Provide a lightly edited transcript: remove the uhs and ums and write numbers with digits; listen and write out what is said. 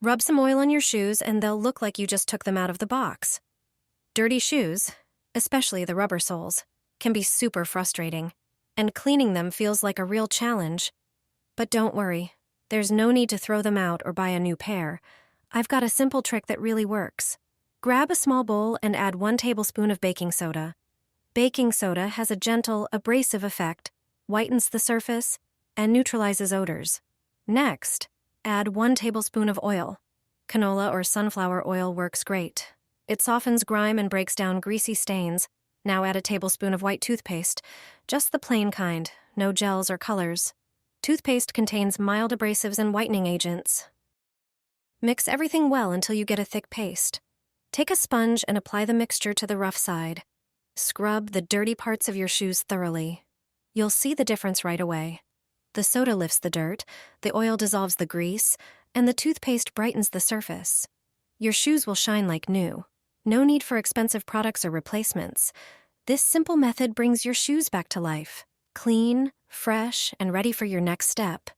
Rub some oil on your shoes and they'll look like you just took them out of the box. Dirty shoes, especially the rubber soles, can be super frustrating, and cleaning them feels like a real challenge. But don't worry, there's no need to throw them out or buy a new pair. I've got a simple trick that really works. Grab a small bowl and add 1 tablespoon of baking soda. Baking soda has a gentle, abrasive effect, whitens the surface, and neutralizes odors. Next, add 1 tablespoon of oil. Canola or sunflower oil works great. It softens grime and breaks down greasy stains. Now add a tablespoon of white toothpaste, just the plain kind, no gels or colors. Toothpaste contains mild abrasives and whitening agents. Mix everything well until you get a thick paste. Take a sponge and apply the mixture to the rough side. Scrub the dirty parts of your shoes thoroughly. You'll see the difference right away. The soda lifts the dirt, the oil dissolves the grease, and the toothpaste brightens the surface. Your shoes will shine like new. No need for expensive products or replacements. This simple method brings your shoes back to life, clean, fresh, and ready for your next step.